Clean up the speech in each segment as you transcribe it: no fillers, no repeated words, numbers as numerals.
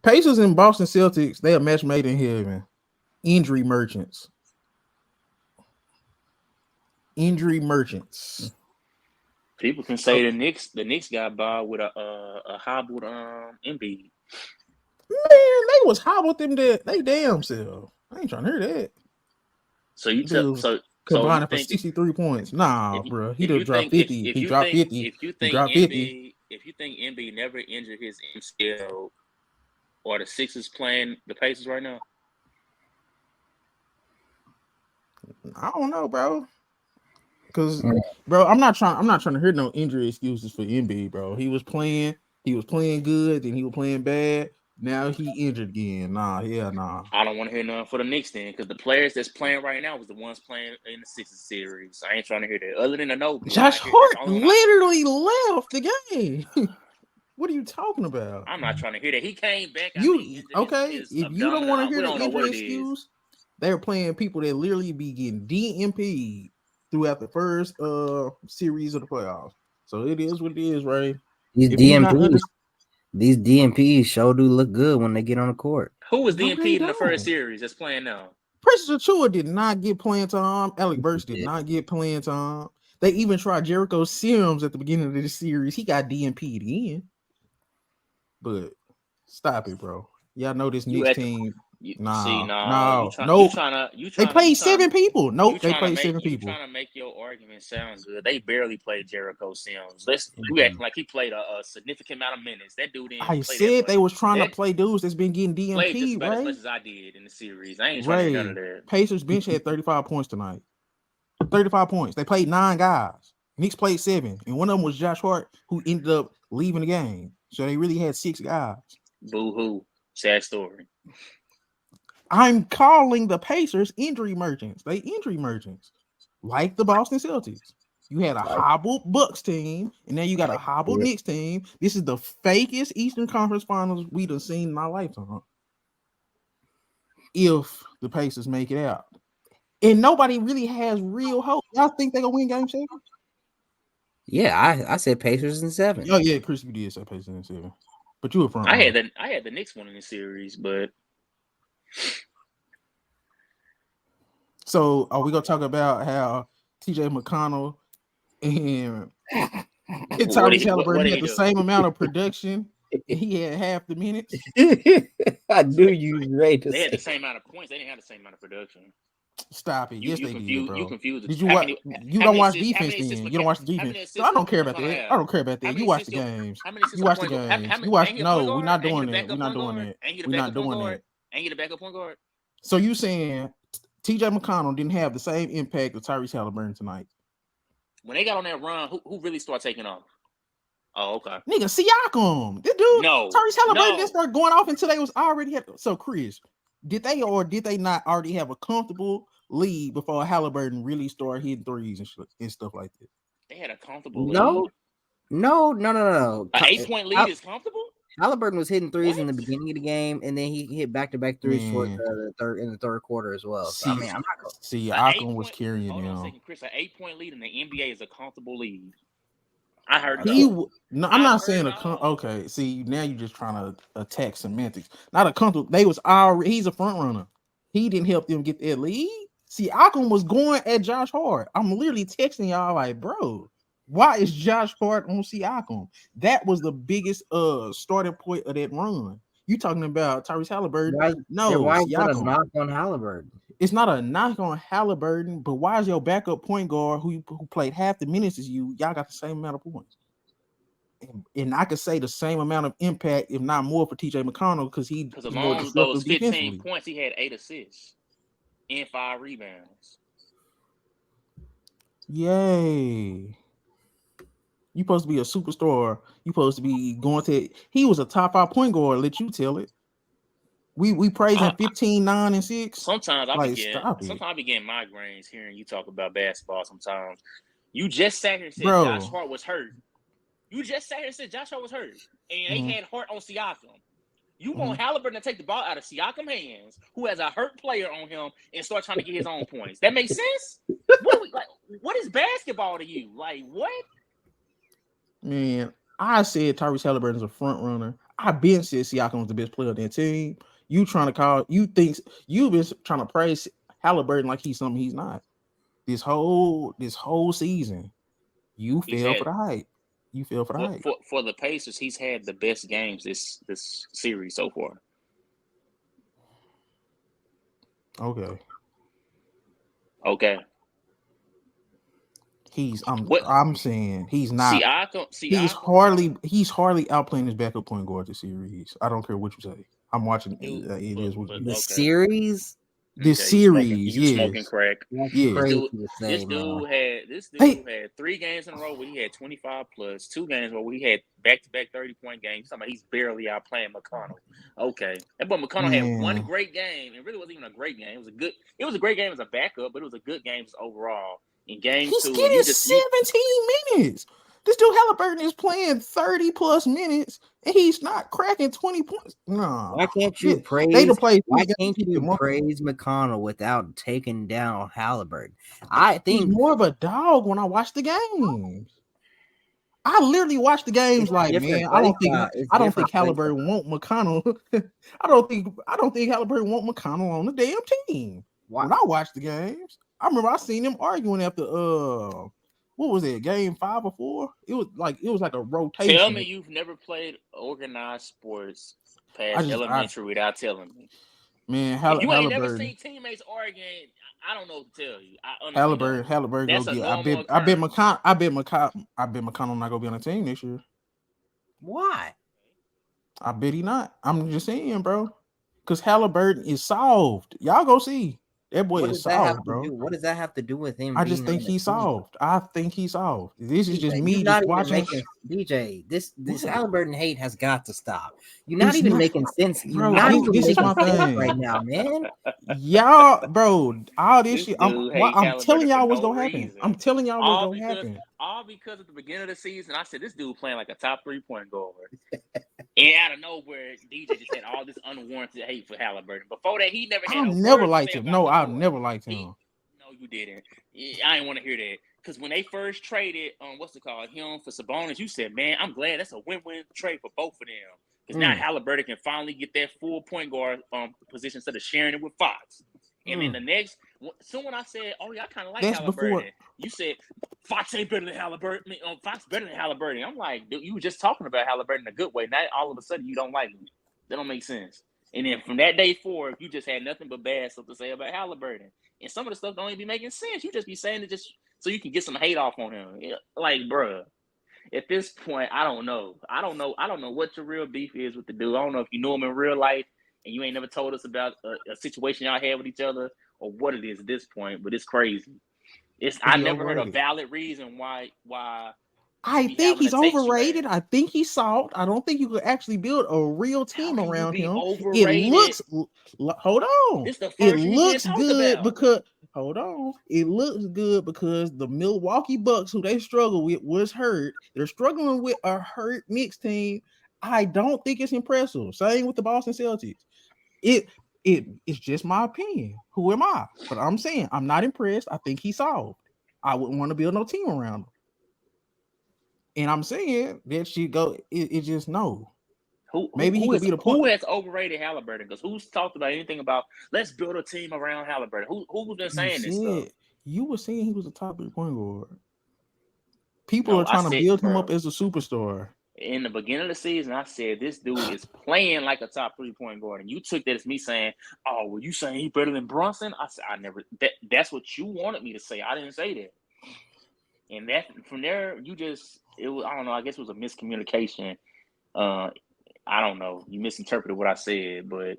Pacers and Boston Celtics, they a match made in heaven. Injury merchants. Injury merchants. People can say the Knicks got by with a hobbled Embiid. Man, they was hobbled them they damn self. I ain't trying to hear that. So you tell so combining for 63 points. Nah, bro. He done dropped 50. He dropped 50. If you think Embiid never injured his MCL, or the Sixers playing the Pacers right now? I don't know, bro. Because, bro, I'm not trying to hear no injury excuses for Embiid, bro. He was playing good, then he was playing bad. Now he injured again. Nah. I don't want to hear nothing for the Knicks then, because the players that's playing right now was the ones playing in the Sixers series. I ain't trying to hear that. Other than Anobi, Josh Hart literally left the game. What are you talking about? I'm not trying to hear that. He came back. If you don't want to hear the injury excuse, they're playing people that literally be getting DMP'd throughout the first series of the playoffs. So it is what it is, right? These DMPs sure do look good when they get on the court. Who was DMP'd in the first series that's playing now? Precious Achiuwa did not get playing time. Alec Burks did not get playing time. They even tried Jericho Sims at the beginning of this series. He got DMP'd again. But stop it, bro. Y'all know this Knicks team. They played 7 people. Nope, they played 7 people. You trying to make your argument sound good? They barely played Jericho Sims. You acting like he played a significant amount of minutes. That dude didn't. I said they was trying to play dudes that's been getting DMP, right? As much as I did in the series. I ain't trying to do none of that. Pacers bench had 35 points tonight. 35 points. They played 9 guys. Knicks played 7, and one of them was Josh Hart, who ended up leaving the game. So they really had 6 guys. Boo-hoo. Sad story. I'm calling the Pacers injury merchants. They injury merchants. Like the Boston Celtics. You had a hobbled Bucks team, and now you got a hobbled Knicks team. This is the fakest Eastern Conference Finals we've done seen in our lifetime. If the Pacers make it out. And nobody really has real hope. Y'all think they're going to win Game 7? Yeah, I said Pacers in 7. Oh yeah, Chris, you did say Pacers in 7, but you were front. I had the Knicks winning the series, but so are we gonna talk about how TJ McConnell and Tyrese Haliburton had the same amount of production? And he had half the minutes. I knew you was ready to They had the same amount of points. They didn't have the same amount of production. Stop it. Yes, they did, bro. You confused. Did you watch? You don't watch defense then. You don't watch the defense. So I don't care about that. I don't care about that. You watch the games. You watch the games. You watch. No, we're not doing that. We're not doing that. We're not doing that. And you the backup point guard. So you saying TJ McConnell didn't have the same impact of Tyrese Haliburton tonight? When they got on that run, who really started taking off? Oh, okay. Nigga, Siakam. This dude, Tyrese Haliburton didn't start going off until they was already so Chris. Did they not already have a comfortable lead before Haliburton really started hitting threes and stuff like that? They had a comfortable lead. No. An 8-point lead is comfortable? Haliburton was hitting threes in the beginning of the game, and then he hit back-to-back threes in the third quarter as well. So, I'm not going to see. Siakam was carrying them. Hold on a second, Chris. An 8-point lead in the NBA is a comfortable lead. I heard I'm not saying okay. See, now you're just trying to attack semantics. Not a comfortable. They was already. He's a front runner. He didn't help them get that lead. Siakam was going at Josh Hart. I'm literally texting y'all like, bro, why is Josh Hart on Siakam? That was the biggest starting point of that run. You talking about Tyrese Haliburton? Why is that a knock on Haliburton? It's not a knock on Haliburton, but why is your backup point guard who played half the minutes as you? Y'all got the same amount of points, and I could say the same amount of impact, if not more, for TJ McConnell because among those 15 points, he had 8 assists and 5 rebounds. Yay! You supposed to be a superstar. You supposed to be going to. He was a top 5 point guard. Let you tell it. We praise him 15, 9, and 6. Sometimes I be getting migraines hearing you talk about basketball. Sometimes you just sat here and said Josh Hart was hurt. You just sat here and said Josh Hart was hurt, and they had Hart on Siakam. You want Haliburton to take the ball out of Siakam's hands, who has a hurt player on him, and start trying to get his own points. That makes sense? What is basketball to you? Like, what? Man, I said Tyrese Haliburton is a front runner. I've been said Siakam was the best player on that team. You trying to call? You think you've been trying to praise Halliburton like he's something he's not. This whole season, you fell for the hype. You fell for the hype. For the Pacers, he's had the best games this series so far. Okay. I'm saying he's not. He's hardly outplaying his backup point guard this series. I don't care what you say. I'm watching the series. This series, you smoking crack. Yeah. This dude had 3 games in a row where he had 25 plus, 2 games where he had back-to-back 30-point games. He's barely outplaying McConnell. Okay, but McConnell had one great game. It really wasn't even a great game. It was a great game as a backup, but it was a good game overall. In game 2, he's getting 17 minutes. This dude Halliburton is playing 30 plus minutes and he's not cracking 20 points. No. Why can't you praise McConnell without taking down Halliburton? I think he's more of a dog when I watch the games. I literally watch the games like, man, I don't think Halliburton want McConnell. I don't think Halliburton want McConnell on the damn team. Why? When I watch the games, I remember I seen them arguing after what was it, game 5 or 4? It was like a rotation. Tell me you've never played organized sports past elementary without telling me. Man, if you ain't never seen teammates arguing, I don't know what to tell you. Halliburton go get. I bet McConnell not gonna be on the team this year. Why? I bet he not. I'm just saying, bro. Because Halliburton is solved. Y'all go see. That boy is solved, bro. What does that have to do with him? I just think he's solved. I think he's solved. This is just me just watching. DJ, this Halliburton hate has got to stop. You're not even making sense. Bro, this is my thing right now, man. Y'all, bro, all this shit. I'm telling y'all what's gonna happen. I'm telling y'all what's gonna happen. All because at the beginning of the season, I said this dude playing like a top 3-point guard. And out of nowhere, DJ just had all this unwarranted hate for Halliburton. Before that, he never had. I never liked him. No, I've never liked him. No, you didn't. I didn't want to hear that. Because when they first traded, him for Sabonis, you said, man, I'm glad that's a win-win trade for both of them. Because now Halliburton can finally get that full point guard position instead of sharing it with Fox. And then the next, soon when I said, oh, yeah, I kind of like Halliburton, you said, Fox ain't better than Halliburton. Fox better than Halliburton. I'm like, dude, you were just talking about Halliburton in a good way. Now all of a sudden you don't like him. That don't make sense. And then from that day forward, you just had nothing but bad stuff to say about Halliburton. And some of the stuff don't even be making sense. You just be saying it just so you can get some hate off on him. Like, bruh, at this point, I don't know. I don't know what your real beef is with the dude. I don't know if you knew him in real life and you ain't never told us about a situation y'all had with each other or what it is at this point, but it's crazy. I never heard a valid reason why I think he's overrated. I think he's soft. I don't think you could actually build a real team around him. Overrated? It looks hold on. It looks good because It looks good because the Milwaukee Bucks, who they struggle with, was hurt. They're struggling with a hurt Knicks team. I don't think it's impressive. Same with the Boston Celtics. It's just my opinion. Who am I? But I'm saying I'm not impressed. I think he's solved. I wouldn't want to build no team around him. And I'm saying that she go. It just no. Maybe he could be the point. Who has overrated Halliburton? Because who's talked about anything about let's build a team around Halliburton? Who's been saying this stuff? You were saying he was a top 3-point guard. People are trying to build him up as a superstar. In the beginning of the season, I said this dude is playing like a top 3-point guard, and you took that as me saying, "Oh, were you saying he's better than Brunson?" I said, "I never." That's what you wanted me to say. I didn't say that. And that from there, it was. I don't know. I guess it was a miscommunication. I don't know. You misinterpreted what I said, but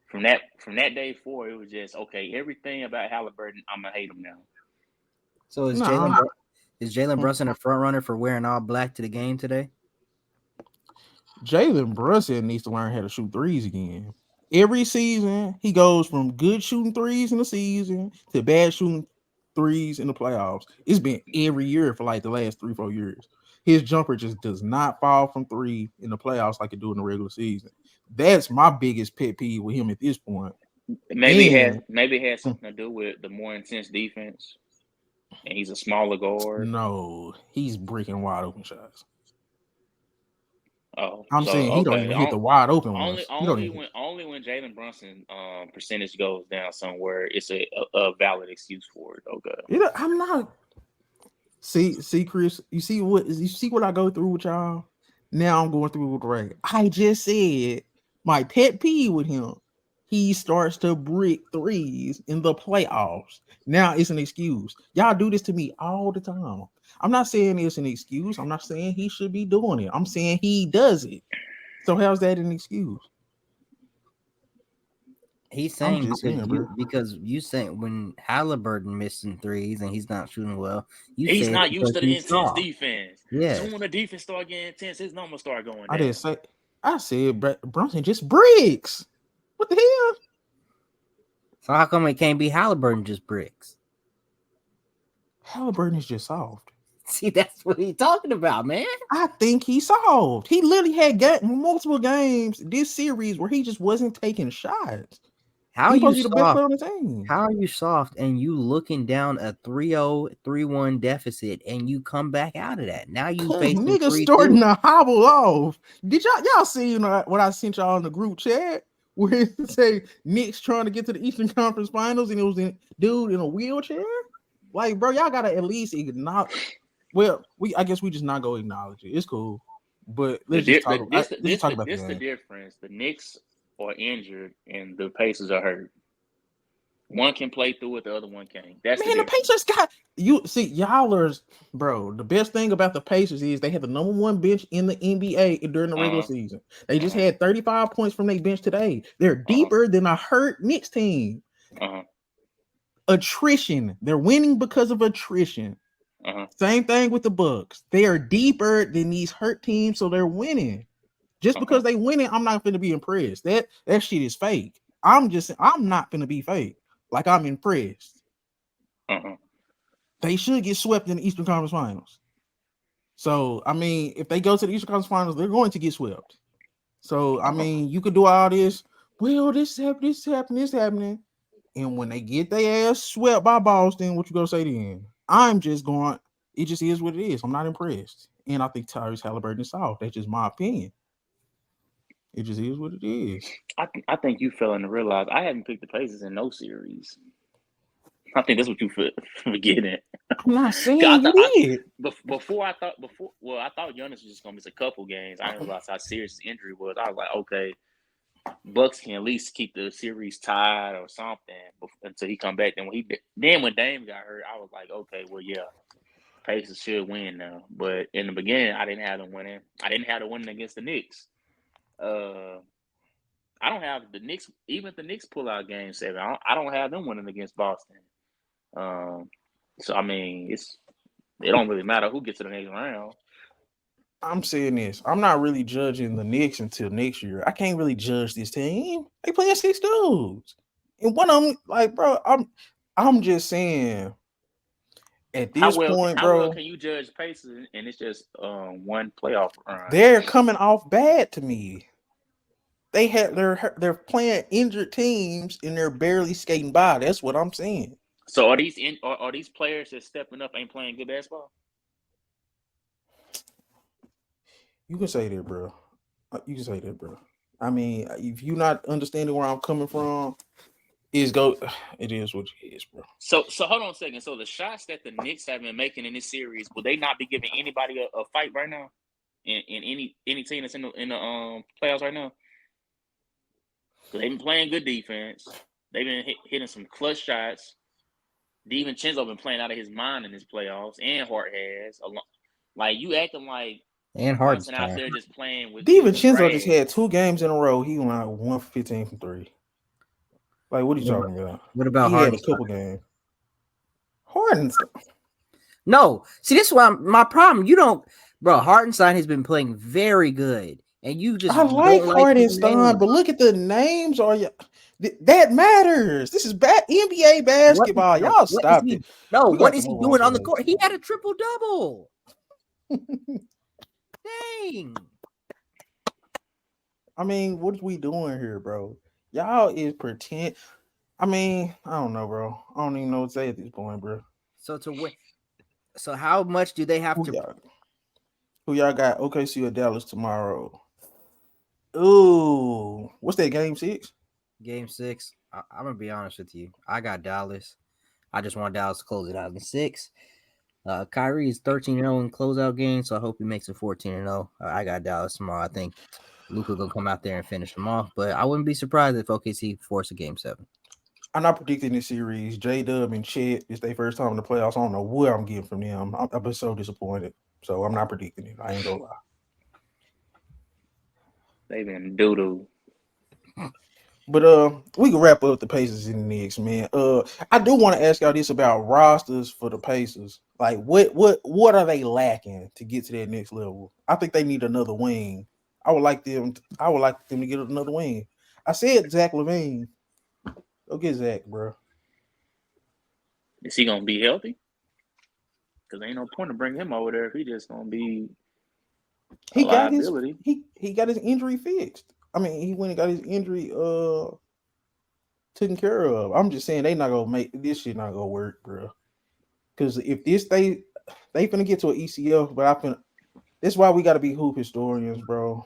from that day forward, it was just okay. Everything about Halliburton, I'm gonna hate him now. So is Jalen Brunson a front runner for wearing all black to the game today? Jalen Brunson needs to learn how to shoot threes again. Every season, he goes from good shooting threes in the season to bad shooting threes in the playoffs. It's been every year for like the last 3-4 years. His jumper just does not fall from 3 in the playoffs like it do in the regular season. That's my biggest pet peeve with him at this point. Maybe it has something to do with the more intense defense, and he's a smaller guard. No, he's breaking wide open shots. Oh, I'm saying he don't even hit the wide open ones. Only when Jalen Brunson percentage goes down somewhere, it's a valid excuse for it. Okay. I'm not. See, Chris. You see what I go through with y'all. Now I'm going through with Ray. I just said my pet peeve with him. He starts to brick threes in the playoffs. Now it's an excuse. Y'all do this to me all the time. I'm not saying it's an excuse. I'm not saying he should be doing it. I'm saying he does it. So how's that an excuse? He's saying because you saying when Halliburton missing threes and he's not shooting well, he's not used to the intense defense. Yeah. So when the defense start getting intense, his numbers start going down. I said Brunson just bricks. What the hell? So how come it can't be Halliburton just bricks? Halliburton is just soft. See, that's what he's talking about, man. I think he's soft. He literally had multiple games this series where he just wasn't taking shots. How are you soft? The best player on the team. How are you soft and you looking down a 3-0, 3-1 deficit and you come back out of that? Now you facing niggas starting to hobble off. Did y'all see what I sent y'all in the group chat where it say Knicks trying to get to the Eastern Conference Finals and it was dude in a wheelchair? Like, bro, y'all gotta at least acknowledge. Well, I guess we just not go acknowledge it. It's cool, but let's just talk about the difference. The Knicks are injured and the Pacers are hurt. One can play through it, the other one can't. That's the Pacers got you. See, y'all are, bro. The best thing about the Pacers is they had the number one bench in the NBA during the regular season. They just had 35 points from their bench today. They're deeper than a hurt Knicks team. Attrition. They're winning because of attrition. Same thing with the Bucks. They are deeper than these hurt teams, so they're winning. Just because they winning, I'm not going to be impressed. That shit is fake. I'm not going to be fake. Like, I'm impressed. They should get swept in the Eastern Conference Finals. So, I mean, if they go to the Eastern Conference Finals, they're going to get swept. So, I mean, you could do all this. Well, this happening. And when they get their ass swept by Boston, what you going to say then? I'm just going, it just is what it is. I'm not impressed. And I think Tyrese Halliburton is soft. That's just my opinion. It just is what it is. I think you failing to realize I haven't picked the Pacers in no series. I think that's what you forgetting. I'm not saying you did. I thought Giannis was just gonna miss a couple games. I didn't realize how serious his injury was. I was like, okay, Bucks can at least keep the series tied or something until he come back. Then when Dame got hurt, I was like, okay, well, yeah, Pacers should win now. But in the beginning, I didn't have them winning. I didn't have them winning against the Knicks. I don't have the Knicks. Even if the Knicks pull out Game 7, I don't have them winning against Boston. So I mean, it don't really matter who gets to the next round. I'm saying this. I'm not really judging the Knicks until next year. I can't really judge this team. They playing 6 dudes, and one of them, like, bro, I'm just saying. At this point, bro, how well can you judge Pacers and it's just one playoff run? They're coming off bad to me. They're playing injured teams and they're barely skating by. That's what I'm saying. So are these players that stepping up ain't playing good basketball? You can say that, bro. I mean, if you're not understanding where I'm coming from, it is what it is, bro. So hold on a second. So the shots that the Knicks have been making in this series, will they not be giving anybody a fight right now? In any team that's in the playoffs right now? They've been playing good defense. They've been hitting some clutch shots. DiVincenzo been playing out of his mind in his playoffs, and Hart has. Like, you acting like and Hart's out there just playing with DiVincenzo just had 2 games in a row. He went like 1 for 15 from 3. Like, what are you talking about? What about he had a couple games? Hartenstein. No, see, this is why my problem. You don't, bro. Hartenstein has been playing very good, and you just I like Hartenstein, but look at the names. That matters. This is NBA basketball. Y'all stop it. No, what is he doing on the court? He had a triple-double. Dang. I mean, what are we doing here, bro? Y'all is pretend. I mean, I don't know, bro. I don't even know what to say at this point, bro. So how much do they have to? Who y'all got? OKC or Dallas tomorrow? Ooh, what's that? Game 6? Game 6. I'm gonna be honest with you. I got Dallas. I just want Dallas to close it out in 6. Kyrie is 13-0 in closeout games, so I hope he makes it 14-0. I got Dallas tomorrow. I think Luka gonna come out there and finish them off, but I wouldn't be surprised if OKC force a game 7. I'm not predicting this series. J-Dub and Chet, it's their first time in the playoffs. I don't know what I'm getting from them. I've been so disappointed. So I'm not predicting it. I ain't gonna lie. They've been doo-doo. But we can wrap up the Pacers in the Knicks, man. I do want to ask y'all this about rosters for the Pacers. Like, what are they lacking to get to that next level? I think they need another wing. I would like them to get another wing. I said Zach LaVine. Go get Zach, bro. Is he gonna be healthy? Because ain't no point to bring him over there if he just gonna be a liability. He got his injury fixed. I mean, he went and got his injury taken care of. I'm just saying they not gonna make this shit not gonna work, bro. Because if this they finna get to an ECF, but that's why we gotta be hoop historians, bro.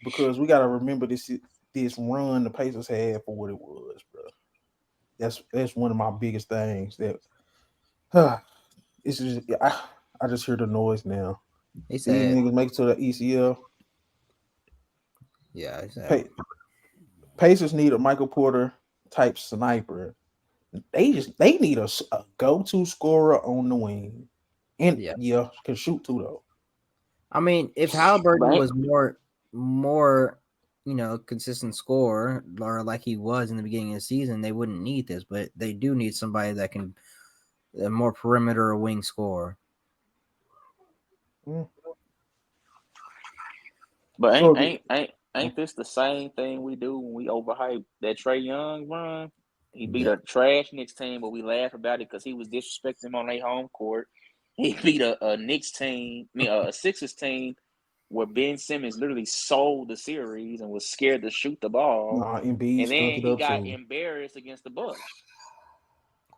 Because we gotta remember this run the Pacers had for what it was, bro. That's one of my biggest things. That it's just I just hear the noise now. These niggas make it to the ECF. Yeah, Pacers need a Michael Porter type sniper. They need a go-to scorer on the wing, and can shoot too though. I mean, if Halliburton was more, consistent scorer, or like he was in the beginning of the season, they wouldn't need this. But they do need somebody that can a more perimeter or wing scorer. But ain't this the same thing we do when we overhype that Trae Young run? He beat a trash Knicks team, but we laugh about it because he was disrespecting them on their home court. He beat a Knicks team, a Sixers team, where Ben Simmons literally sold the series and was scared to shoot the ball. And then he got embarrassed against the Bucks.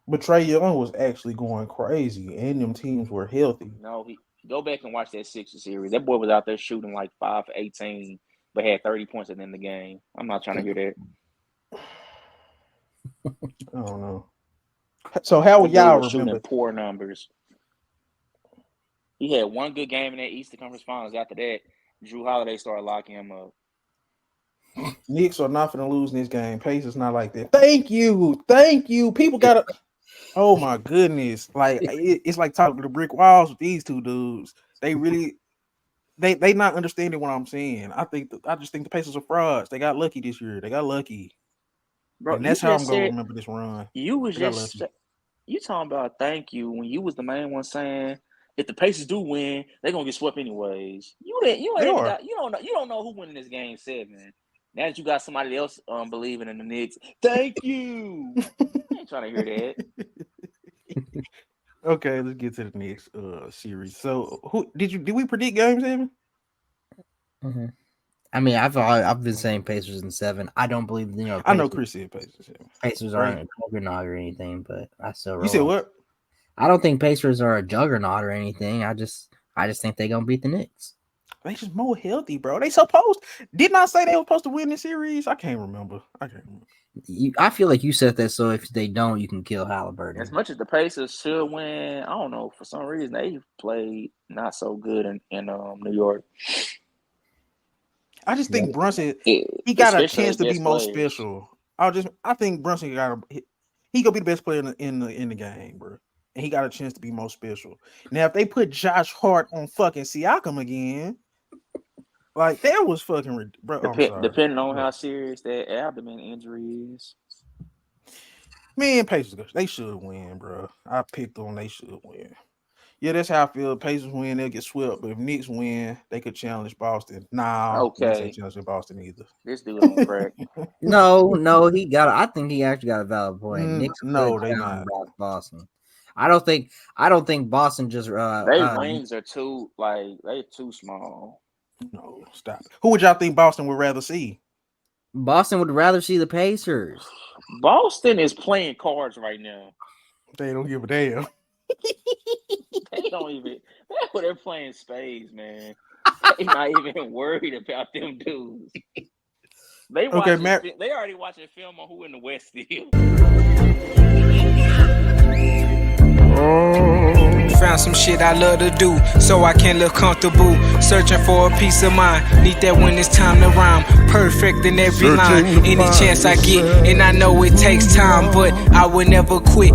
But Trae Young was actually going crazy, and them teams were healthy. No, go back and watch that Sixers series. That boy was out there shooting like 5 for 18, but had 30 points at the end of the game. I'm not trying to hear that. I don't know. So how would y'all remember? Shooting poor numbers. He had one good game in that Eastern Conference Finals. After that, Drew Holiday started locking him up. Knicks are not going to lose in this game. Pacers not like that. Thank you. People got to. Oh my goodness! Like it's like talking to brick walls with these two dudes. They really, they not understanding what I'm saying. I just think the Pacers are frauds. They got lucky this year. They got lucky, bro. And that's how I'm gonna remember this run. You talking about thank you when you was the main one saying if the Pacers do win, they're gonna get swept anyways. You don't know who winning this game 7. Now that you got somebody else believing in the Knicks, thank you. I ain't trying to hear that. Okay, let's get to the next series. So, did we predict game 7? Mm-hmm. I mean, I've been saying Pacers in 7. I don't believe Pacers, I know Chris said Pacers. Pacers aren't a juggernaut or anything, but I still roll. You said what? I don't think Pacers are a juggernaut or anything. I just think they're gonna beat the Knicks. They just more healthy, bro. Didn't I say they were supposed to win this series? I can't remember. I feel like you said that, so if they don't, you can kill Halliburton. As much as the Pacers should win, I don't know. For some reason, they played not so good in New York. I just think Brunson, he got a chance to be most special. I think Brunson he gonna be the best player in the game, bro. And he got a chance to be most special. Now, if they put Josh Hart on fucking Siakam again, like that was fucking bro. Depending on how serious that abdomen injury is. Man, Pacers, they should win, bro. I picked them, they should win. Yeah, that's how I feel. Pacers win, they'll get swept. But if Knicks win, they could challenge Boston. Nah, okay. They ain't challenging Boston either. This dude on crack. No, he got. I think he actually got a valid point. Knicks they not Boston. I don't think Boston just. Their wings are too they're too small. No, stop. Who would y'all think Boston would rather see? Boston would rather see the Pacers. Boston is playing cards right now. They don't give a damn. They don't even. They're playing spades, man. They not even worried about them dudes. They already watching film on who in the West still. Found some shit I love to do, so I can live comfortable. Searching for a peace of mind, need that when it's time to rhyme. Perfect in every line, any chance I get, and I know it takes time, but I will never quit.